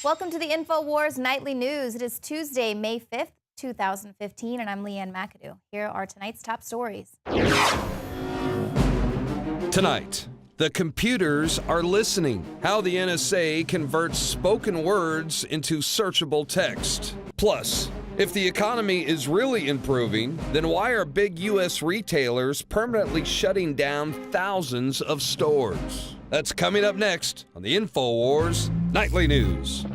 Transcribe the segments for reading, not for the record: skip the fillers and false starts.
Welcome to the InfoWars Nightly News. It is Tuesday, May 5th, 2015, and I'm Leanne McAdoo. Here are tonight's top stories. Tonight, the computers are listening. How the NSA converts spoken words into searchable text. Plus, if the economy is really improving, then why are big U.S. retailers permanently shutting down thousands of stores? That's coming up next on the InfoWars Nightly News.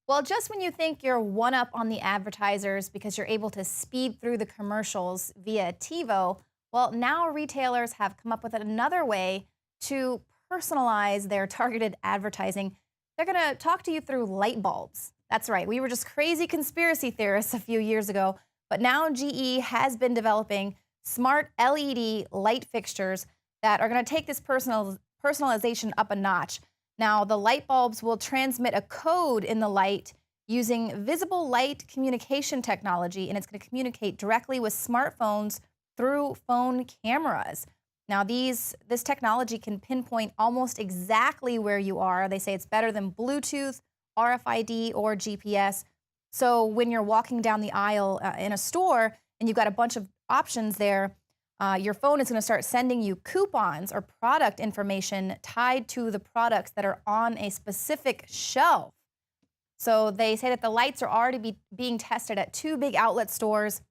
Well, just when you think you're one up on the advertisers because you're able to speed through the commercials via TiVo, well, now retailers have come up with another way to personalize their targeted advertising. They're going to talk to you through light bulbs. That's right. We were just crazy conspiracy theorists a few years ago, but now GE has been developing smart LED light fixtures that are going to take this personalization up a notch. Now, the light bulbs will transmit a code in the light using visible light communication technology, and it's going to communicate directly with smartphones through phone cameras. Now, this technology can pinpoint almost exactly where you are. They say it's better than Bluetooth, RFID, or GPS. So when you're walking down the aisle in a store and you've got a bunch of options there, your phone is going to start sending you coupons or product information tied to the products that are on a specific shelf. So they say that the lights are already being tested at 2 big outlet stores,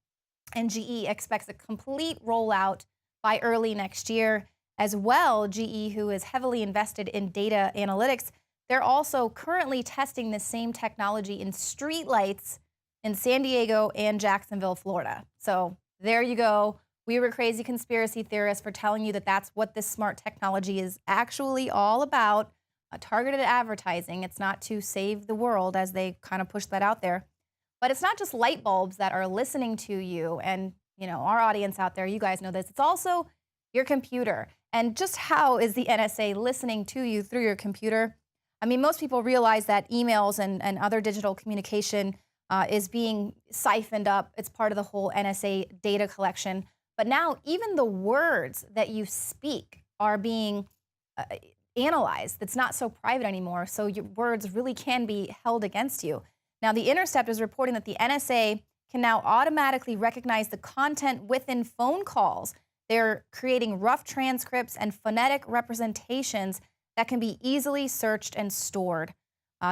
and GE expects a complete rollout by early next year. As well, GE, who is heavily invested in data analytics, they're also currently testing this same technology in street lights in San Diego and Jacksonville, Florida. So there you go. We were crazy conspiracy theorists for telling you that that's what this smart technology is actually all about, targeted advertising. It's not to save the world, as they kind of push that out there. But it's not just light bulbs that are listening to you. And, you know, our audience out there, you guys know this. It's also your computer. And just how is the NSA listening to you through your computer? I mean, most people realize that emails and other digital communication is being siphoned up. It's part of the whole NSA data collection. But now even the words that you speak are being analyzed. It's not so private anymore, so your words really can be held against you. Now, The Intercept is reporting that the NSA can now automatically recognize the content within phone calls. They're creating rough transcripts and phonetic representations that can be easily searched and stored.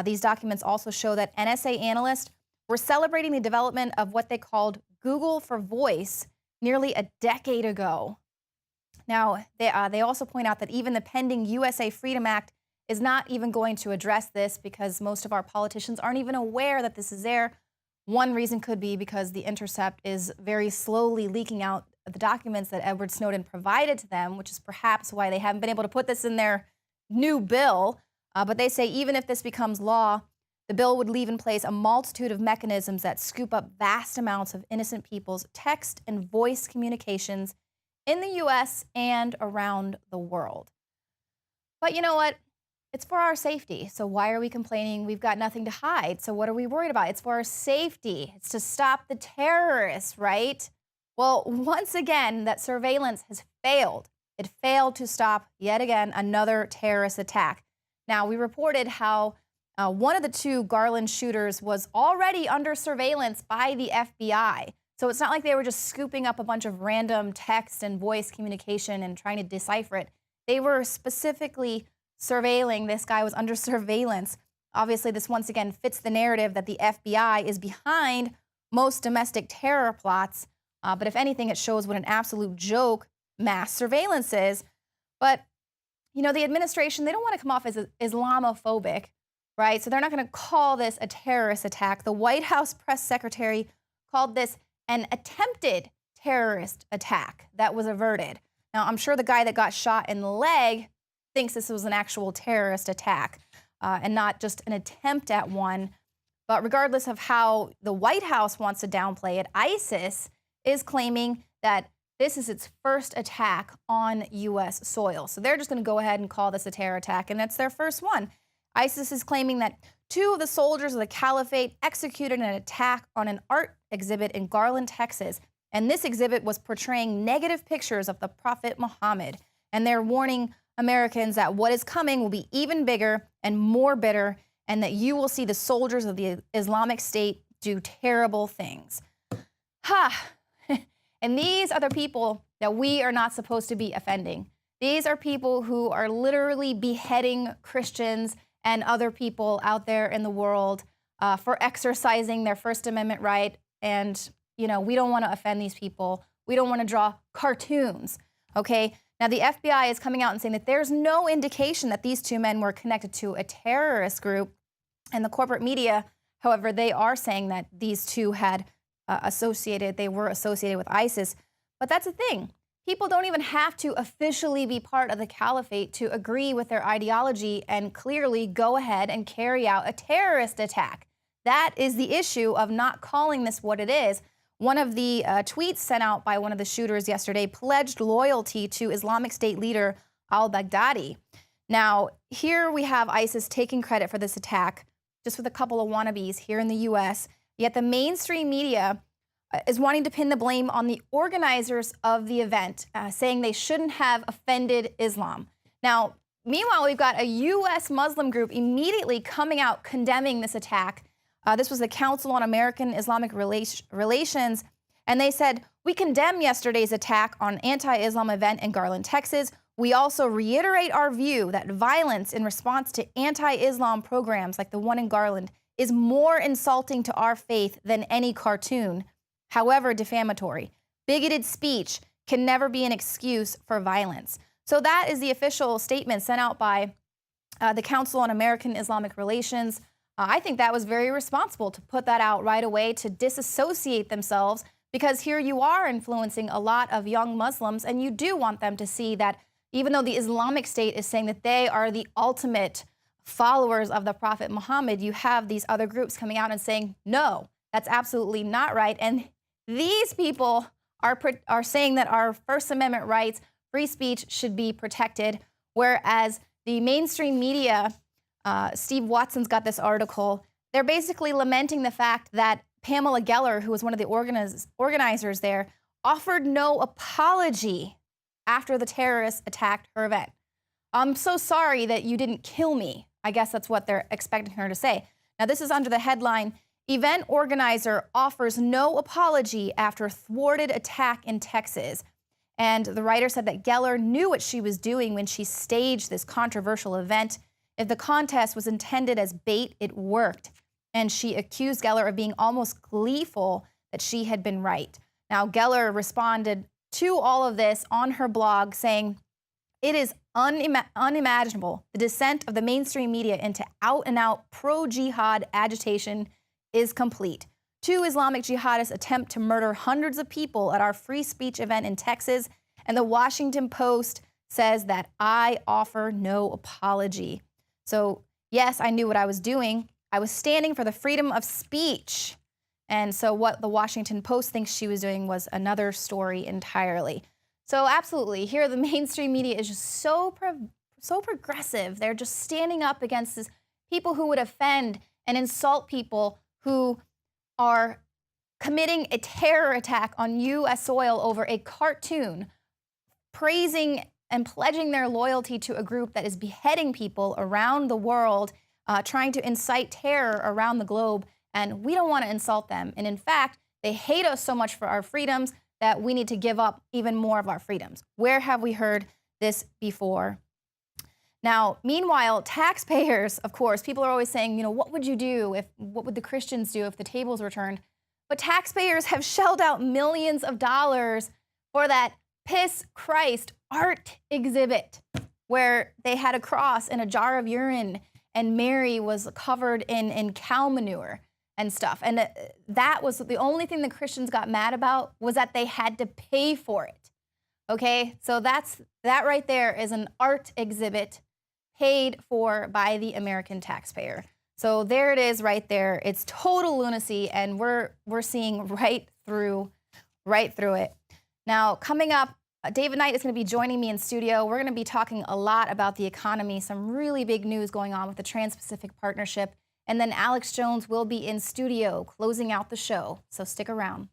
These documents also show that NSA analysts were celebrating the development of what they called Google for Voice nearly a decade ago. Now, they also point out that even the pending USA Freedom Act is not even going to address this because most of our politicians aren't even aware that this is there. One reason could be because The Intercept is very slowly leaking out the documents that Edward Snowden provided to them, which is perhaps why they haven't been able to put this in their new bill. But they say even if this becomes law, the bill would leave in place a multitude of mechanisms that scoop up vast amounts of innocent people's text and voice communications in the U.S. and around the world. But you know what? It's for our safety. So why are we complaining? We've got nothing to hide. So what are we worried about? It's for our safety. It's to stop the terrorists, right? Well, once again, that surveillance has failed. It failed to stop, yet again, another terrorist attack. Now, we reported how one of the 2 Garland shooters was already under surveillance by the FBI. So it's not like they were just scooping up a bunch of random text and voice communication and trying to decipher it. They were specifically surveilling. This guy was under surveillance. Obviously, this once again fits the narrative that the FBI is behind most domestic terror plots. But if anything, it shows what an absolute joke mass surveillance is. But, you know, the administration, they don't want to come off as Islamophobic, right? So they're not going to call this a terrorist attack. The White House press secretary called this an attempted terrorist attack that was averted. Now, I'm sure the guy that got shot in the leg thinks this was an actual terrorist attack and not just an attempt at one. But regardless of how the White House wants to downplay it, ISIS is claiming that this is its first attack on U.S. soil. So they're just going to go ahead and call this a terror attack, and it's their first one. ISIS is claiming that 2 of the soldiers of the caliphate executed an attack on an art exhibit in Garland, Texas. And this exhibit was portraying negative pictures of the Prophet Muhammad. And they're warning Americans that what is coming will be even bigger and more bitter, and that you will see the soldiers of the Islamic State do terrible things. Ha! And these are the people that we are not supposed to be offending. These are people who are literally beheading Christians and other people out there in the world for exercising their First Amendment right. And, we don't want to offend these people. We don't want to draw cartoons, okay? Now, the FBI is coming out and saying that there's no indication that these two men were connected to a terrorist group. And the corporate media, however, they are saying that these two had they were associated with ISIS. But that's the thing. People don't even have to officially be part of the caliphate to agree with their ideology and clearly go ahead and carry out a terrorist attack. That is the issue of not calling this what it is. One of the tweets sent out by one of the shooters yesterday pledged loyalty to Islamic State leader al-Baghdadi. Now, here we have ISIS taking credit for this attack, just with a couple of wannabes here in the U.S., yet the mainstream media is wanting to pin the blame on the organizers of the event, saying they shouldn't have offended Islam. Now, meanwhile, we've got a U.S. Muslim group immediately coming out condemning this attack. This was the Council on American-Islamic Relations, and they said, "We condemn yesterday's attack on anti-Islam event in Garland, Texas. We also reiterate our view that violence in response to anti-Islam programs like the one in Garland is more insulting to our faith than any cartoon, however defamatory. Bigoted speech can never be an excuse for violence." So that is the official statement sent out by the Council on American-Islamic Relations. I think that was very responsible to put that out right away, to disassociate themselves, because here you are influencing a lot of young Muslims, and you do want them to see that even though the Islamic State is saying that they are the ultimate followers of the Prophet Muhammad, you have these other groups coming out and saying, no, that's absolutely not right. And these people are saying that our First Amendment rights, free speech, should be protected, whereas the mainstream media, Steve Watson's got this article, they're basically lamenting the fact that Pamela Geller, who was one of the organizers there, offered no apology after the terrorists attacked her event. "I'm so sorry that you didn't kill me." I guess that's what they're expecting her to say. Now, this is under the headline, "Event organizer offers no apology after thwarted attack in Texas." And the writer said that Geller knew what she was doing when she staged this controversial event. If the contest was intended as bait, it worked. And she accused Geller of being almost gleeful that she had been right. Now, Geller responded to all of this on her blog saying, "It is unimaginable. The descent of the mainstream media into out-and-out pro-jihad agitation is complete. 2 Islamic jihadists attempt to murder hundreds of people at our free speech event in Texas, and the Washington Post says that I offer no apology." So, yes, I knew what I was doing. I was standing for the freedom of speech. And so what the Washington Post thinks she was doing was another story entirely. So absolutely, here the mainstream media is just so progressive. They're just standing up against this people who would offend and insult people who are committing a terror attack on U.S. soil over a cartoon, praising and pledging their loyalty to a group that is beheading people around the world, trying to incite terror around the globe. And we don't want to insult them. And in fact, they hate us so much for our freedoms that we need to give up even more of our freedoms. Where have we heard this before? Now, meanwhile, taxpayers, of course, people are always saying, what would you do what would the Christians do if the tables were turned? But taxpayers have shelled out millions of dollars for that Piss Christ art exhibit where they had a cross and a jar of urine and Mary was covered in cow manure and stuff. And that was the only thing the Christians got mad about, was that they had to pay for it. Okay, so that right there is an art exhibit paid for by the American taxpayer. So there it is right there. It's total lunacy, and we're seeing right through it. Now, coming up, David Knight is going to be joining me in studio. We're going to be talking a lot about the economy, some really big news going on with the Trans-Pacific Partnership. And then Alex Jones will be in studio closing out the show. So stick around.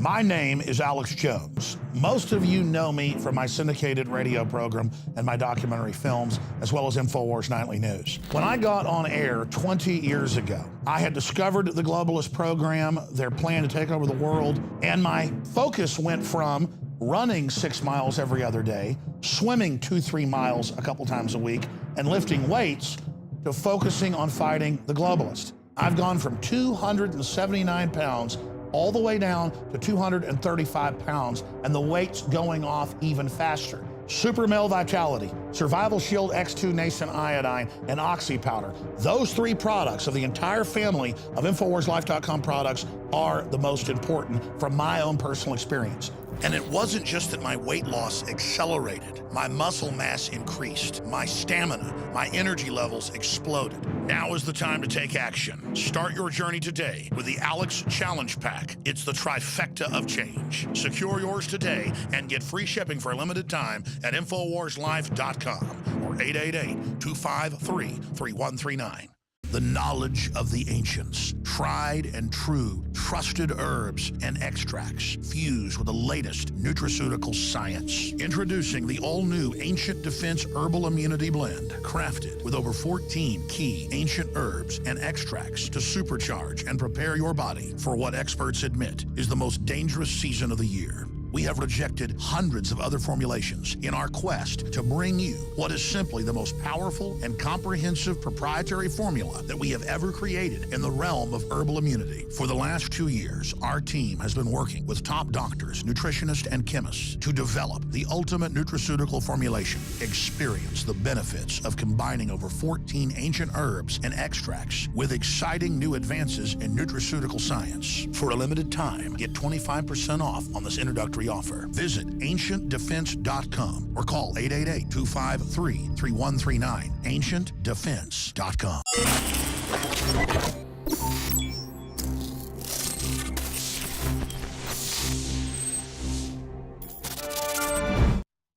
My name is Alex Jones. Most of you know me from my syndicated radio program and my documentary films, as well as InfoWars Nightly News. When I got on air 20 years ago, I had discovered the globalist program, their plan to take over the world, and my focus went from running 6 miles every other day, swimming 2-3 miles a couple times a week, and lifting weights to focusing on fighting the globalist. I've gone from 279 pounds all the way down to 235 pounds, and the weight's going off even faster. Super Male Vitality, Survival Shield X2 Nascent Iodine, and Oxy Powder. Those 3 products of the entire family of InfoWarsLife.com products are the most important from my own personal experience. And it wasn't just that my weight loss accelerated. My muscle mass increased, my stamina, my energy levels exploded. Now is the time to take action. Start your journey today with the Alex Challenge Pack. It's the trifecta of change. Secure yours today and get free shipping for a limited time at InfoWarsLife.com or 888-253-3139. The knowledge of the ancients, tried and true, trusted herbs and extracts fused with the latest nutraceutical science. Introducing the all-new Ancient Defense Herbal Immunity Blend, crafted with over 14 key ancient herbs and extracts to supercharge and prepare your body for what experts admit is the most dangerous season of the year. We have rejected hundreds of other formulations in our quest to bring you what is simply the most powerful and comprehensive proprietary formula that we have ever created in the realm of herbal immunity. For the last 2 years, our team has been working with top doctors, nutritionists, and chemists to develop the ultimate nutraceutical formulation. Experience the benefits of combining over 14 ancient herbs and extracts with exciting new advances in nutraceutical science. For a limited time, get 25% off on this introductory offer. Visit ancientdefense.com or call 888-253-3139. ancientdefense.com.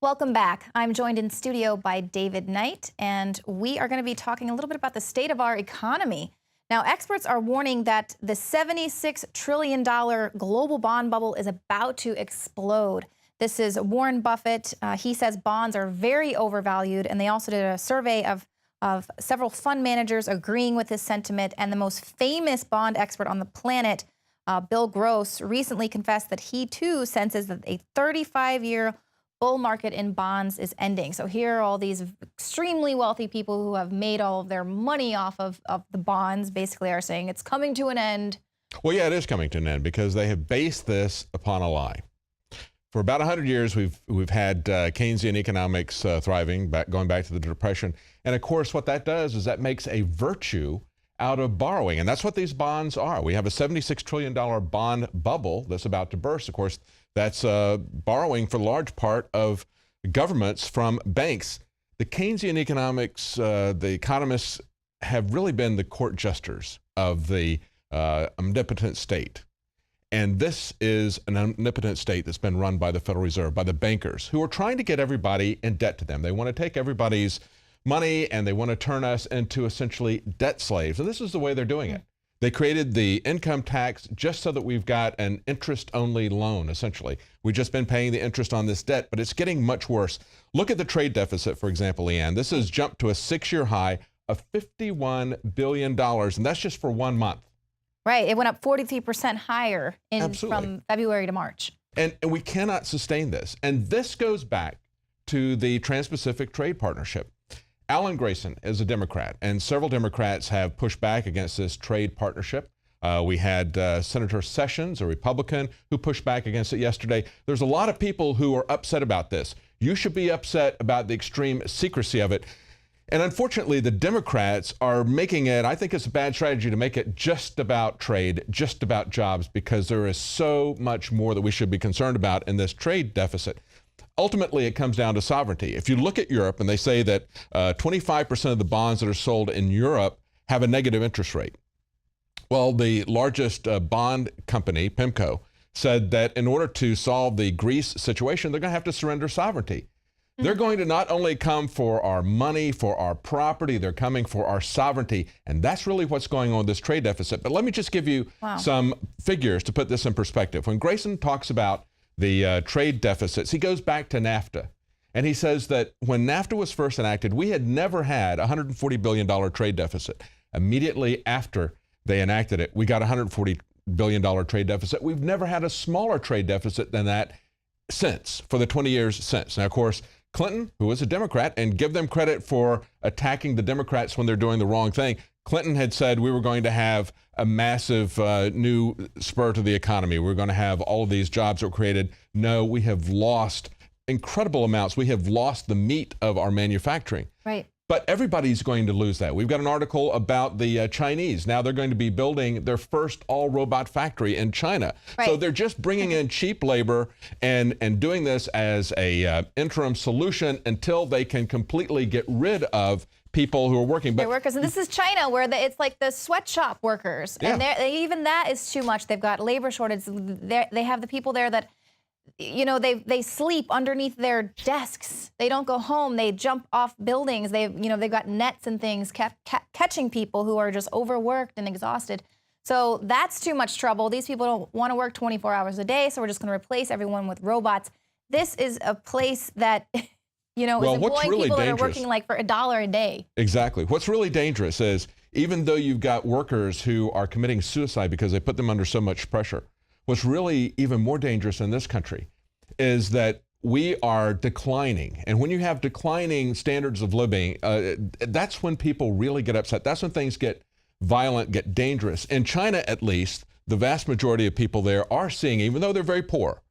Welcome back. I'm joined in studio by David Knight, and we are going to be talking a little bit about the state of our economy. Now, experts are warning that the $76 trillion global bond bubble is about to explode. This is Warren Buffett. He says bonds are very overvalued, and they also did a survey of several fund managers agreeing with this sentiment. And the most famous bond expert on the planet, Bill Gross, recently confessed that he too senses that a 35-year bull market in bonds is ending. So here are all these extremely wealthy people who have made all of their money off of the bonds, basically are saying it's coming to an end. Well, yeah, it is coming to an end because they have based this upon a lie. For about 100 years, we've had Keynesian economics thriving, going back to the Depression. And of course, what that does is that makes a virtue out of borrowing. And that's what these bonds are. We have a $76 trillion bond bubble that's about to burst. Of course, that's borrowing for a large part of governments from banks. The Keynesian economics, the economists have really been the court jesters of the omnipotent state. And this is an omnipotent state that's been run by the Federal Reserve, by the bankers, who are trying to get everybody in debt to them. They want to take everybody's money and they want to turn us into essentially debt slaves. And this is the way they're doing it. They created the income tax just so that we've got an interest-only loan, essentially. We've just been paying the interest on this debt, but it's getting much worse. Look at the trade deficit, for example, Leanne. This has jumped to a 6-year high of $51 billion, and that's just for 1 month. Right. It went up 43% higher from February to March. And we cannot sustain this. And this goes back to the Trans-Pacific Trade Partnership. Alan Grayson is a Democrat, and several Democrats have pushed back against this trade partnership. We had Senator Sessions, a Republican, who pushed back against it yesterday. There's a lot of people who are upset about this. You should be upset about the extreme secrecy of it. And unfortunately, the Democrats are making it, I think it's a bad strategy to make it just about trade, just about jobs, because there is so much more that we should be concerned about in this trade deficit. Ultimately, it comes down to sovereignty. If you look at Europe, and they say that 25% of the bonds that are sold in Europe have a negative interest rate. Well, the largest bond company, PIMCO, said that in order to solve the Greece situation, they're going to have to surrender sovereignty. They're going to not only come for our money, for our property, they're coming for our sovereignty. And that's really what's going on with this trade deficit. But let me just give you some figures to put this in perspective. When Grayson talks about the trade deficits, he goes back to NAFTA. And he says that when NAFTA was first enacted, we had never had a $140 billion trade deficit. Immediately after they enacted it, we got a $140 billion trade deficit. We've never had a smaller trade deficit than that since, for the 20 years since. Now, of course, Clinton, who was a Democrat, and give them credit for attacking the Democrats when they're doing the wrong thing. Clinton had said we were going to have a massive new spur to the economy. We're going to have all of these jobs that were created. No, we have lost incredible amounts. We have lost the meat of our manufacturing. Right. But everybody's going to lose that. We've got an article about the Chinese. Now they're going to be building their first all-robot factory in China. Right. So they're just bringing in cheap labor and doing this as a interim solution until they can completely get rid of people who are working. They're workers, and this is China, where it's like the sweatshop workers, and even that is too much. They've got labor shortage. They have the people there that, you know, they sleep underneath their desks. They don't go home. They jump off buildings. They've got nets and things catching people who are just overworked and exhausted. So that's too much trouble. These people don't want to work 24 hours a day, so we're just going to replace everyone with robots. This is a place that, you know, is employing really people dangerous, that are working like for $1 a day. Exactly. What's really dangerous is even though you've got workers who are committing suicide because they put them under so much pressure, what's really even more dangerous in this country is that we are declining. And when you have declining standards of living, that's when people really get upset. That's when things get violent, get dangerous. In China, at least, the vast majority of people there are seeing, even though they're very poor,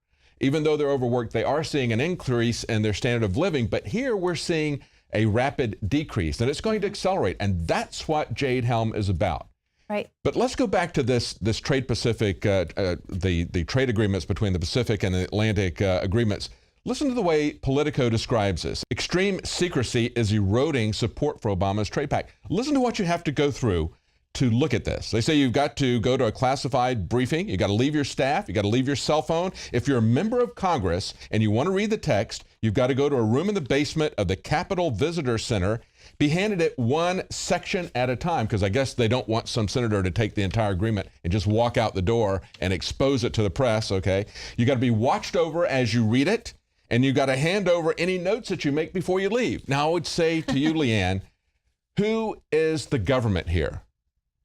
even though they're overworked, they are seeing an increase in their standard of living. But here we're seeing a rapid decrease, and it's going to accelerate. And that's what Jade Helm is about. Right. But let's go back to this trade Pacific, the trade agreements between the Pacific and the Atlantic agreements. Listen to the way Politico describes this. Extreme secrecy is eroding support for Obama's trade pact. Listen to what you have to go through to look at this. They say you've got to go to a classified briefing. You've got to leave your staff. You've got to leave your cell phone. If you're a member of Congress and you want to read the text, you've got to go to a room in the basement of the Capitol Visitor Center, be handed it one section at a time, because I guess they don't want some senator to take the entire agreement and just walk out the door and expose it to the press, okay? You got to be watched over as you read it, and you got to hand over any notes that you make before you leave. Now, I would say to you, Leanne, who is the government here?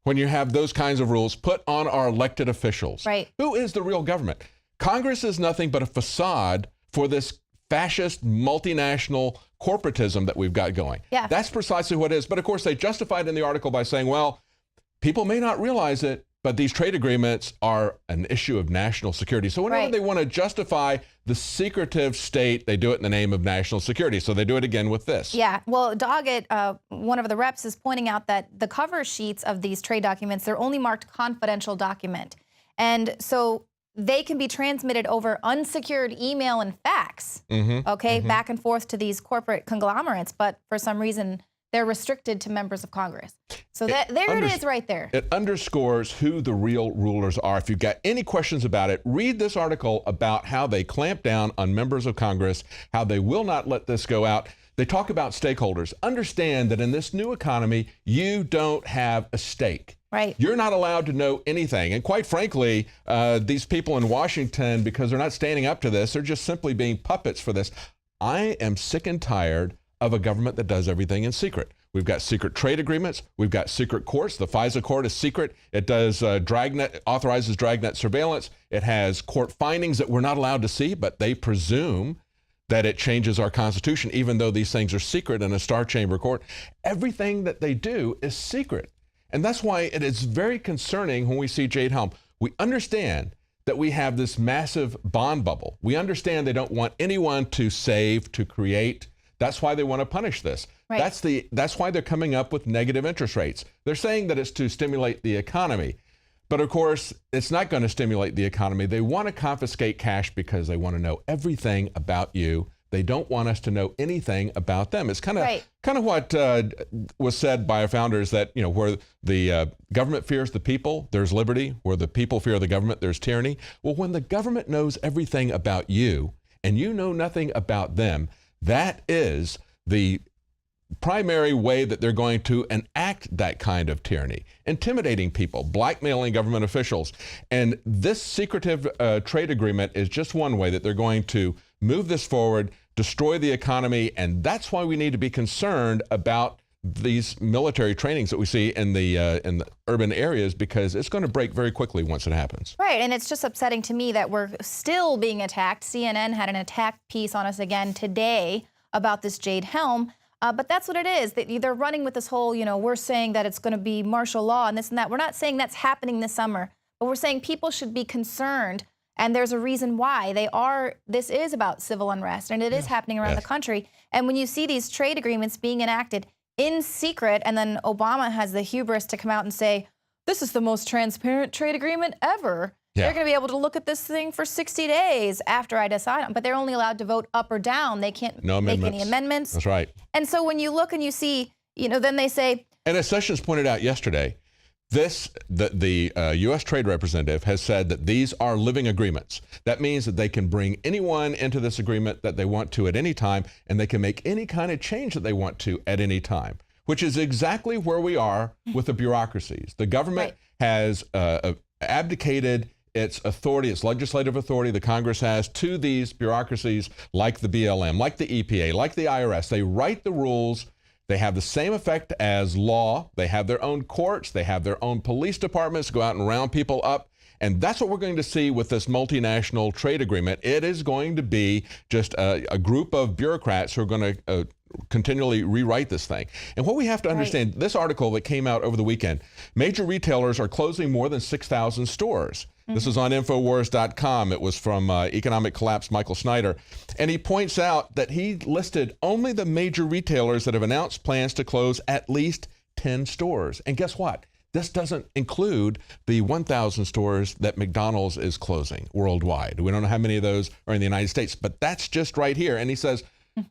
When you have those kinds of rules put on our elected officials. Right. Who is the real government? Congress is nothing but a facade for this fascist multinational corporatism that we've got going. Yeah. That's precisely what it is. But of course, they justified in the article by saying, well, people may not realize it, but these trade agreements are an issue of national security. So whenever they want to justify the secretive state, they do it in the name of national security. So they do it again with this. Yeah, well, Doggett, one of the reps, is pointing out that the cover sheets of these trade documents, they're only marked confidential document. And so they can be transmitted over unsecured email and fax, back and forth to these corporate conglomerates. But for some reason, they're restricted to members of Congress. So there it is right there. It underscores who the real rulers are. If you've got any questions about it, read this article about how they clamp down on members of Congress, how they will not let this go out. They talk about stakeholders. Understand that in this new economy, you don't have a stake. Right. You're not allowed to know anything. And quite frankly, these people in Washington, because they're not standing up to this, they're just simply being puppets for this. I am sick and tired of a government that does everything in secret. We've got secret trade agreements. We've got secret courts. The FISA court is secret. It does authorizes dragnet surveillance. It has court findings that we're not allowed to see, but they presume that it changes our Constitution, even though these things are secret in a Star Chamber court. Everything that they do is secret. And that's why it is very concerning when we see Jade Helm. We understand that we have this massive bond bubble. We understand they don't want anyone to save, to create. That's why they want to punish this. Right. That's why they're coming up with negative interest rates. They're saying that it's to stimulate the economy. But of course, it's not going to stimulate the economy. They want to confiscate cash because they want to know everything about you. They don't want us to know anything about them. It's kind of what was said by our founders, that, you know, where the government fears the people, there's liberty. Where the people fear the government, there's tyranny. Well, when the government knows everything about you and you know nothing about them, That is the primary way that they're going to enact that kind of tyranny, intimidating people, blackmailing government officials. And this secretive trade agreement is just one way that they're going to move this forward, destroy the economy, and that's why we need to be concerned about these military trainings that we see in the urban areas, because it's going to break very quickly once it happens. Right, and it's just upsetting to me that we're still being attacked. CNN had an attack piece on us again today about this Jade Helm. But that's what it is. They're running with this whole, we're saying that it's going to be martial law and this and that. We're not saying that's happening this summer, but we're saying people should be concerned. And there's a reason why this is about civil unrest, and it is happening around the country. And when you see these trade agreements being enacted in secret, and then Obama has the hubris to come out and say, this is the most transparent trade agreement ever. Yeah. They're going to be able to look at this thing for 60 days after I decide on, but they're only allowed to vote up or down. They can't make any amendments. That's right. And so when you look and you see, then they say. And as Sessions pointed out yesterday, the U.S. Trade Representative has said that these are living agreements. That means that they can bring anyone into this agreement that they want to at any time, and they can make any kind of change that they want to at any time, which is exactly where we are with the bureaucracies. The government has abdicated its authority, its legislative authority, the Congress has, to these bureaucracies like the BLM, like the EPA, like the IRS. They write the rules. They have the same effect as law. They have their own courts. They have their own police departments go out and round people up. And that's what we're going to see with this multinational trade agreement. It is going to be just a group of bureaucrats who are going to continually rewrite this thing. And what we have to understand, this article that came out over the weekend, major retailers are closing more than 6,000 stores. This is on NoWorldOrder.com. It was from Economic Collapse Michael Snyder. And he points out that he listed only the major retailers that have announced plans to close at least 10 stores. And guess what? This doesn't include the 1,000 stores that McDonald's is closing worldwide. We don't know how many of those are in the United States, but that's just right here. And he says,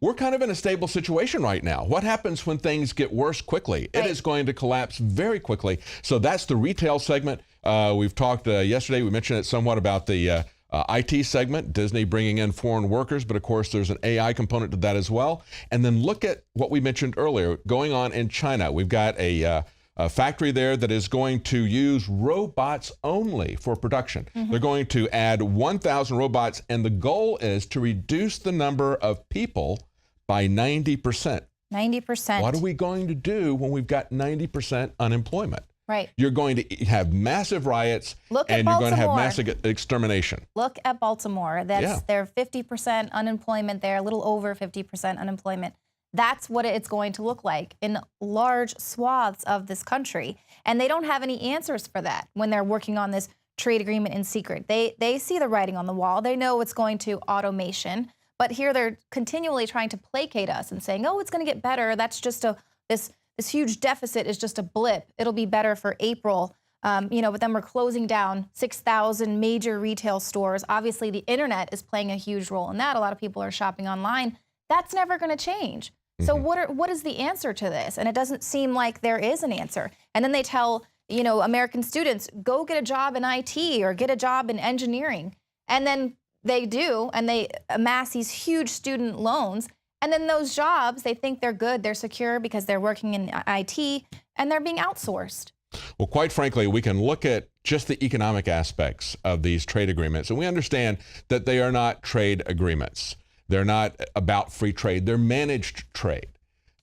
we're kind of in a stable situation right now. What happens when things get worse quickly? It is going to collapse very quickly. So that's the retail segment. We've talked yesterday, we mentioned it somewhat about the IT segment, Disney bringing in foreign workers, but of course there's an AI component to that as well. And then look at what we mentioned earlier going on in China. We've got a factory there that is going to use robots only for production. They're going to add 1,000 robots, and the goal is to reduce the number of people by 90%. 90%. What are we going to do when we've got 90% unemployment? Right. You're going to have massive riots, and you're going to have massive extermination. Look at Baltimore. That's their 50% unemployment there, a little over 50% unemployment. That's what it's going to look like in large swaths of this country. And they don't have any answers for that when they're working on this trade agreement in secret. They see the writing on the wall. They know it's going to automation. But here they're continually trying to placate us and saying, oh, it's going to get better. That's just this huge deficit is just a blip. It'll be better for April. But then we're closing down 6,000 major retail stores. Obviously, the internet is playing a huge role in that. A lot of people are shopping online. That's never going to change. So what is the answer to this? And it doesn't seem like there is an answer. And then they tell, American students, go get a job in IT or get a job in engineering. And then they do, and they amass these huge student loans. And then those jobs, they think they're good, they're secure because they're working in IT, and they're being outsourced. Well, quite frankly, we can look at just the economic aspects of these trade agreements, and we understand that they are not trade agreements. They're not about free trade. They're managed trade.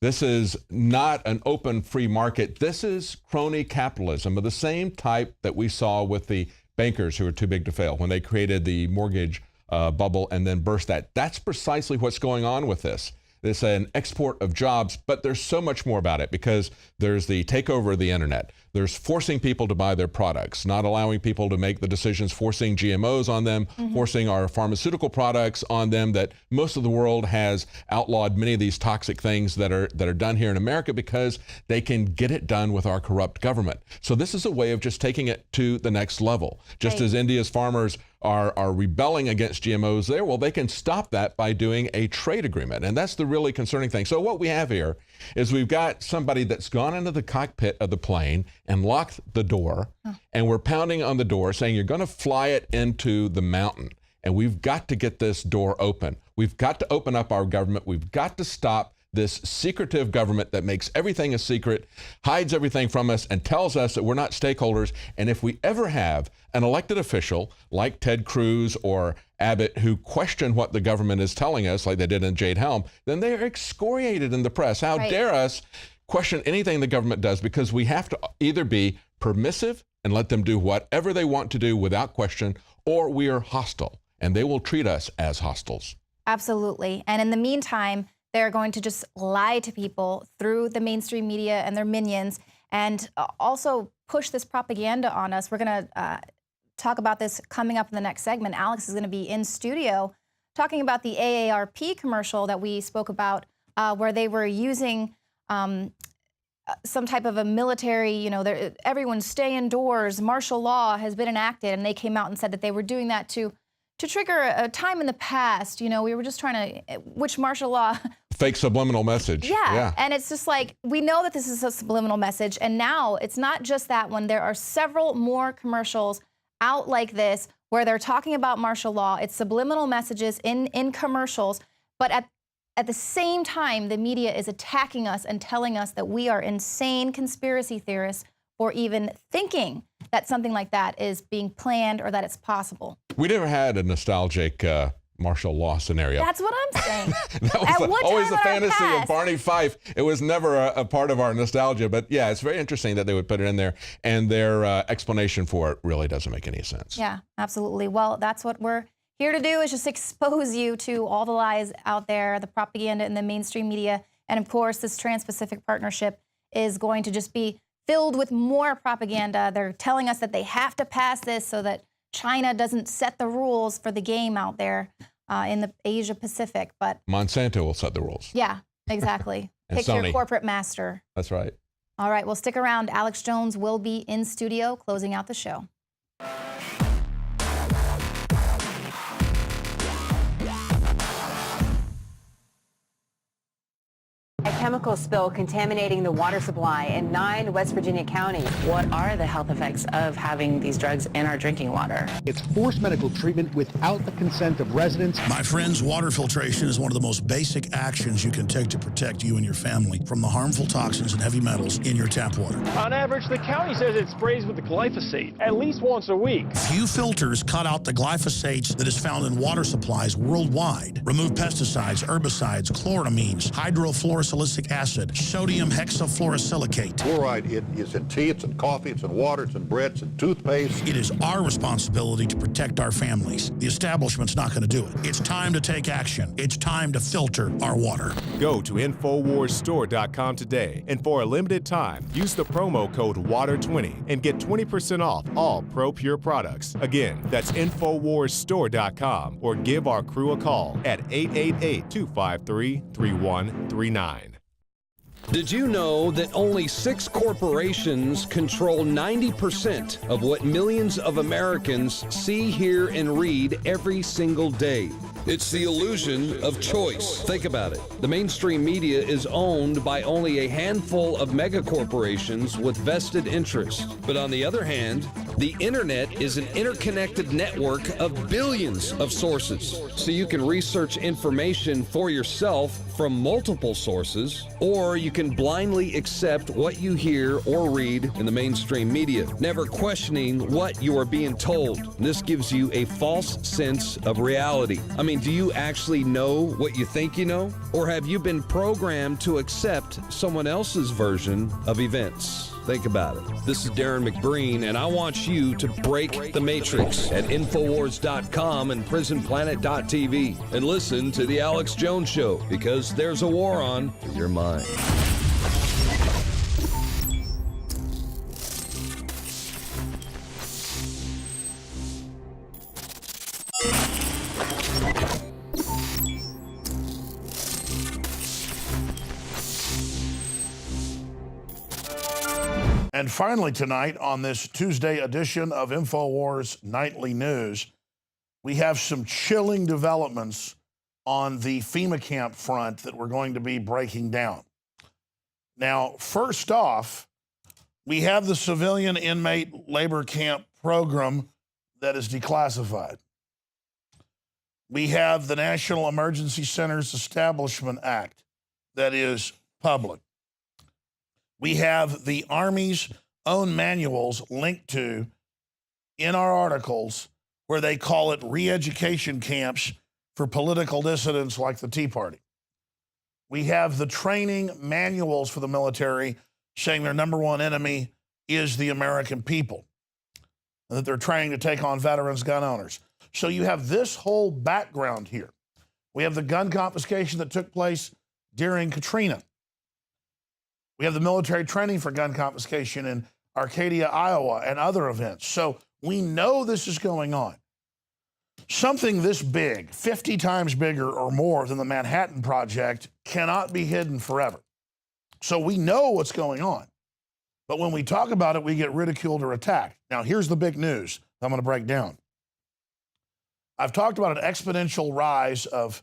This is not an open free market. This is crony capitalism of the same type that we saw with the bankers who were too big to fail when they created the mortgage bubble and then burst that. That's precisely what's going on with this. It's an export of jobs, but there's so much more about it because there's the takeover of the internet. There's forcing people to buy their products, not allowing people to make the decisions, forcing GMOs on them, forcing our pharmaceutical products on them, that most of the world has outlawed many of these toxic things that are done here in America because they can get it done with our corrupt government. So this is a way of just taking it to the next level. Just as India's farmers are rebelling against GMOs there, well, they can stop that by doing a trade agreement. And that's the really concerning thing. So what we have here is we've got somebody that's gone into the cockpit of the plane and locked the door, and we're pounding on the door saying, you're going to fly it into the mountain, and we've got to get this door open. We've got to open up our government. We've got to stop this secretive government that makes everything a secret, hides everything from us, and tells us that we're not stakeholders. And if we ever have an elected official like Ted Cruz or Abbott who question what the government is telling us, like they did in Jade Helm, then they are excoriated in the press. How dare us question anything the government does, because we have to either be permissive and let them do whatever they want to do without question, or we are hostile, and they will treat us as hostiles. Absolutely. And in the meantime, they're going to just lie to people through the mainstream media and their minions, and also push this propaganda on us. We're going to talk about this coming up in the next segment. Alex is going to be in studio talking about the AARP commercial that we spoke about, where they were using some type of a military, you know, everyone stay indoors, martial law has been enacted, and they came out and said that they were doing that to trigger a time in the past. You know, we were just trying to, which martial law? Fake subliminal message. Yeah, and it's just like, we know that this is a subliminal message, and now it's not just that one. There are several more commercials out like this where they're talking about martial law. It's subliminal messages in commercials, but at the same time, the media is attacking us and telling us that we are insane conspiracy theorists for even thinking that something like that is being planned or that it's possible. We never had a nostalgic martial law scenario. That's what I'm saying. That was always the fantasy of Barney Fife. It was never a part of our nostalgia. But yeah, it's very interesting that they would put it in there, and their explanation for it really doesn't make any sense. Yeah, absolutely. Well, that's what we're here to do, is just expose you to all the lies out there, the propaganda in the mainstream media. And of course, this Trans-Pacific Partnership is going to just be filled with more propaganda. They're telling us that they have to pass this so that China doesn't set the rules for the game out there in the Asia Pacific. But Monsanto will set the rules. Yeah, exactly. And Pick Sony. your corporate master. That's right. All right, well, stick around. Alex Jones will be in studio closing out the show. A chemical spill contaminating the water supply in 9 West Virginia counties. What are the health effects of having these drugs in our drinking water? It's forced medical treatment without the consent of residents. My friends, water filtration is one of the most basic actions you can take to protect you and your family from the harmful toxins and heavy metals in your tap water. On average, the county says it sprays with the glyphosate at least once a week. Few filters cut out the glyphosates that is found in water supplies worldwide. Remove pesticides, herbicides, chloramines, hydrofluorosilicic acid, sodium hexafluorosilicate. Fluoride, it is in tea, it's in coffee, it's in water, it's in bread, it's in toothpaste. It is our responsibility to protect our families. The establishment's not going to do it. It's time to take action. It's time to filter our water. Go to NoWorldOrder.com today, and for a limited time, use the promo code WATER20 and get 20% off all Pro Pure products. Again, that's NoWorldOrder.com, or give our crew a call at 888-253-3139. Did you know that only 6 corporations control 90% of what millions of Americans see, hear, and read every single day? It's the illusion of choice. Think about it. The mainstream media is owned by only a handful of megacorporations with vested interests. But on the other hand, the internet is an interconnected network of billions of sources. So you can research information for yourself from multiple sources, or you can blindly accept what you hear or read in the mainstream media, never questioning what you are being told. And this gives you a false sense of reality. I mean, do you actually know what you think you know? Or have you been programmed to accept someone else's version of events? Think about it. This is Darren McBreen, and I want you to break the matrix at Infowars.com and PrisonPlanet.tv and listen to The Alex Jones Show, because there's a war on with your mind. And finally tonight, on this Tuesday edition of InfoWars Nightly News, we have some chilling developments on the FEMA camp front that we're going to be breaking down. Now, first off, we have the civilian inmate labor camp program that is declassified. We have the National Emergency Centers Establishment Act that is public. We have the Army's own manuals linked to in our articles where they call it re-education camps for political dissidents like the Tea Party. We have the training manuals for the military saying their number one enemy is the American people, and that they're trying to take on veterans, gun owners. So you have this whole background here. We have the gun confiscation that took place during Katrina. We have the military training for gun confiscation in Arcadia, Iowa, and other events. So we know this is going on. Something this big, 50 times bigger or more than the Manhattan Project, cannot be hidden forever. So we know what's going on. But when we talk about it, we get ridiculed or attacked. Now, here's the big news I'm going to break down. I've talked about an exponential rise of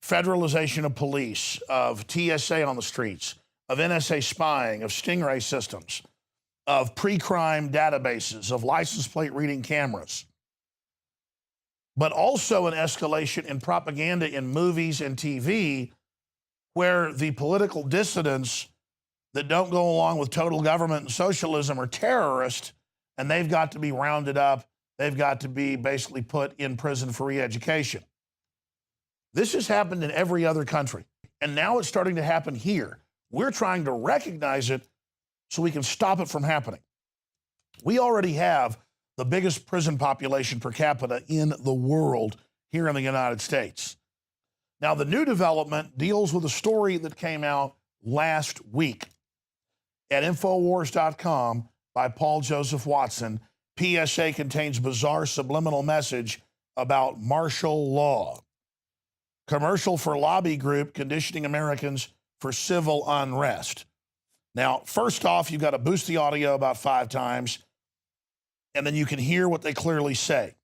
federalization of police, of TSA on the streets, of NSA spying, of stingray systems, of pre-crime databases, of license plate reading cameras, but also an escalation in propaganda in movies and TV where the political dissidents that don't go along with total government and socialism are terrorists, and they've got to be rounded up. They've got to be basically put in prison for re-education. This has happened in every other country, and now it's starting to happen here. We're trying to recognize it so we can stop it from happening. We already have the biggest prison population per capita in the world here in the United States. Now, the new development deals with a story that came out last week at NoWorldOrder.com by Paul Joseph Watson. PSA contains bizarre subliminal message about martial law. Commercial for lobby group conditioning Americans for civil unrest. Now, first off, you've got to boost the audio about 5 times, and then you can hear what they clearly say.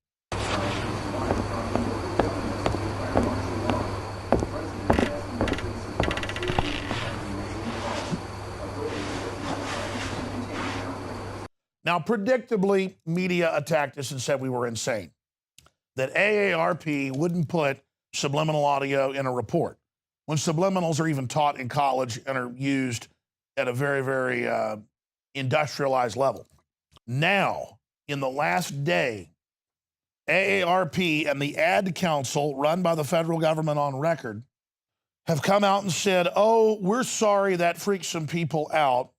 Now, predictably, media attacked us and said we were insane, that AARP wouldn't put subliminal audio in a report when subliminals are even taught in college and are used at a very, very industrialized level. Now, in the last day, AARP and the Ad Council, run by the federal government on record, have come out and said, oh, we're sorry that freaked some people out.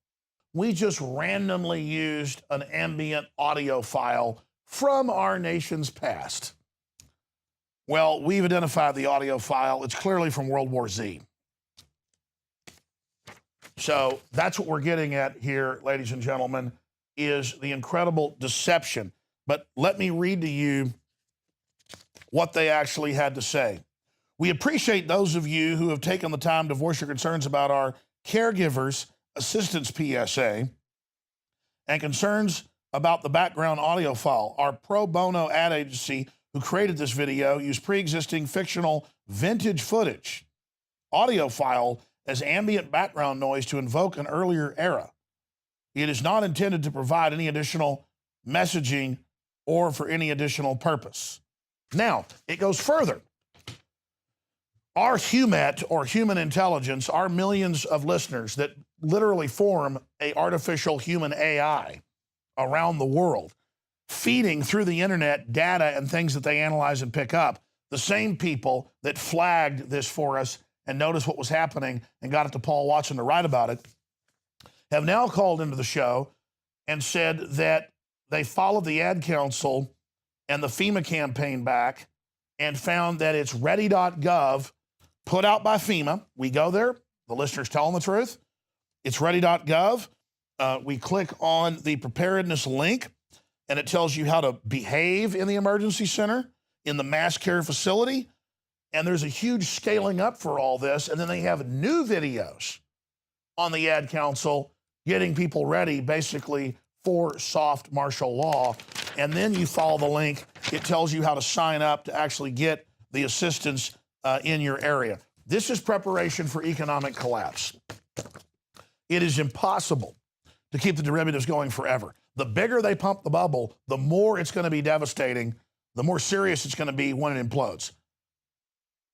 We just randomly used an ambient audio file from our nation's past. Well, we've identified the audio file. It's clearly from World War Z. So that's what we're getting at here, ladies and gentlemen, is the incredible deception. But let me read to you what they actually had to say. We appreciate those of you who have taken the time to voice your concerns about our caregivers assistance PSA and concerns about the background audio file. Our pro bono ad agency who created this video used pre-existing fictional vintage footage audio file as ambient background noise to invoke an earlier era. It is not intended to provide any additional messaging or for any additional purpose. Now, it goes further. Our HUMET, or human intelligence, our millions of listeners that literally form a artificial human AI around the world, feeding through the internet data and things that they analyze and pick up, the same people that flagged this for us and noticed what was happening and got it to Paul Watson to write about it, have now called into the show and said that they followed the Ad Council and the FEMA campaign back and found that it's ready.gov, put out by FEMA. We go there, the listeners telling the truth. It's ready.gov. We click on the preparedness link, and it tells you how to behave in the emergency center, in the mass care facility, and there's a huge scaling up for all this, and then they have new videos on the Ad Council getting people ready, basically, for soft martial law, and then you follow the link. It tells you how to sign up to actually get the assistance in your area. This is preparation for economic collapse. It is impossible to keep the derivatives going forever. The bigger they pump the bubble, the more it's going to be devastating the more serious it's going to be when it implodes.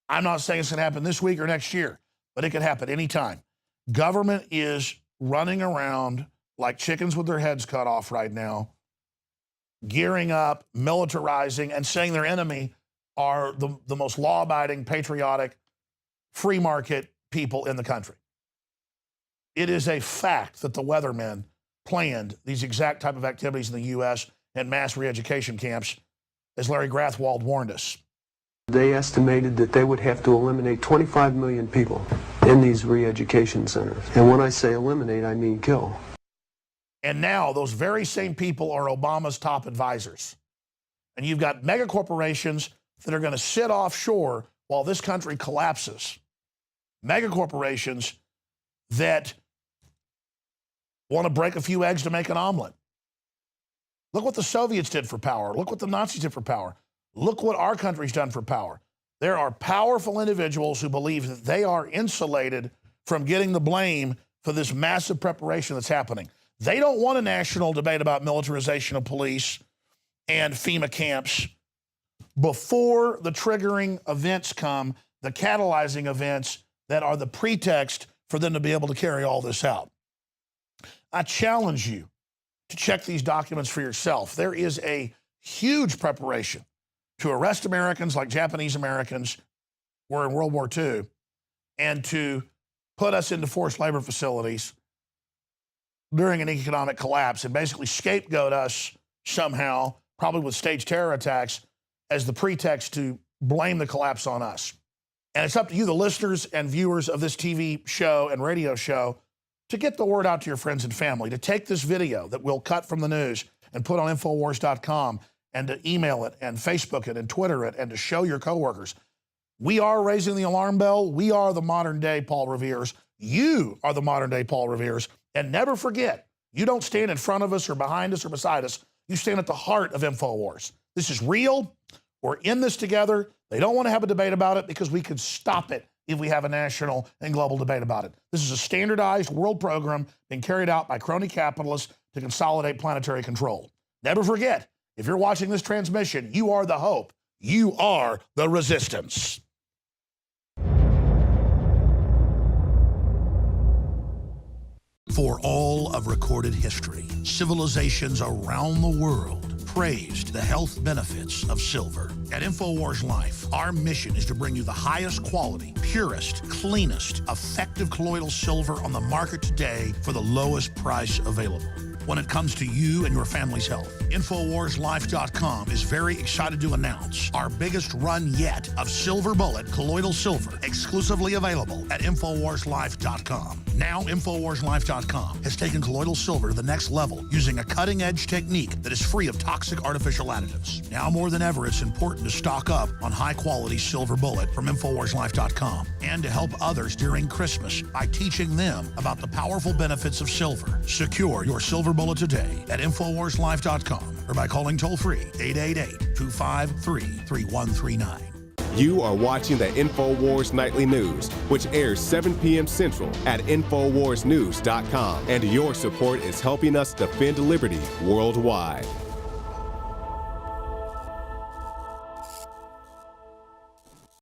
I'm not saying it's going to happen this week or next year, but it could happen anytime. Government is running around like chickens with their heads cut off right now, gearing up, militarizing, and saying their enemy are the most law-abiding, patriotic, free market people in the country. It is a fact that the weathermen planned these exact type of activities in the U.S. and mass re-education camps, as Larry Grathwold warned us. They estimated that they would have to eliminate 25 million people in these re-education centers. And when I say eliminate, I mean kill. And now those very same people are Obama's top advisors. And you've got mega corporations that are going to sit offshore while this country collapses. Mega corporations that want to break a few eggs to make an omelet. Look what the Soviets did for power. Look what the Nazis did for power. Look what our country's done for power. There are powerful individuals who believe that they are insulated from getting the blame for this massive preparation that's happening. They don't want a national debate about militarization of police and FEMA camps before the triggering events come, the catalyzing events that are the pretext for them to be able to carry all this out. I challenge you to check these documents for yourself. There is a huge preparation to arrest Americans like Japanese Americans were in World War II and to put us into forced labor facilities during an economic collapse and basically scapegoat us somehow, probably with staged terror attacks, as the pretext to blame the collapse on us. And it's up to you, the listeners and viewers of this TV show and radio show, to get the word out to your friends and family, to take this video that we'll cut from the news and put on NoWorldOrder.com and to email it and Facebook it and Twitter it and to show your coworkers. We are raising the alarm bell. We are the modern day Paul Revere's. You are the modern day Paul Revere's. And never forget, you don't stand in front of us or behind us or beside us. You stand at the heart of InfoWars. This is real. We're in this together. They don't want to have a debate about it because we could stop it if we have a national and global debate about it. This is a standardized world program being carried out by crony capitalists to consolidate planetary control. Never forget, if you're watching this transmission, you are the hope. You are the resistance. For all of recorded history, civilizations around the world praised the health benefits of silver. At InfoWars Life, our mission is to bring you the highest quality, purest, cleanest, effective colloidal silver on the market today for the lowest price available. When it comes to you and your family's health, InfoWarsLife.com is very excited to announce our biggest run yet of Silver Bullet colloidal silver, exclusively available at InfoWarsLife.com. Now, InfoWarsLife.com has taken colloidal silver to the next level using a cutting-edge technique that is free of toxic artificial additives. Now more than ever, it's important to stock up on high-quality Silver Bullet from InfoWarsLife.com and to help others during Christmas by teaching them about the powerful benefits of silver. Secure your Silver Bullet today at InfoWarsLife.com or by calling toll-free 888-253-3139. You are watching the InfoWars Nightly News, which airs 7 p.m. Central at InfoWarsNews.com. And your support is helping us defend liberty worldwide.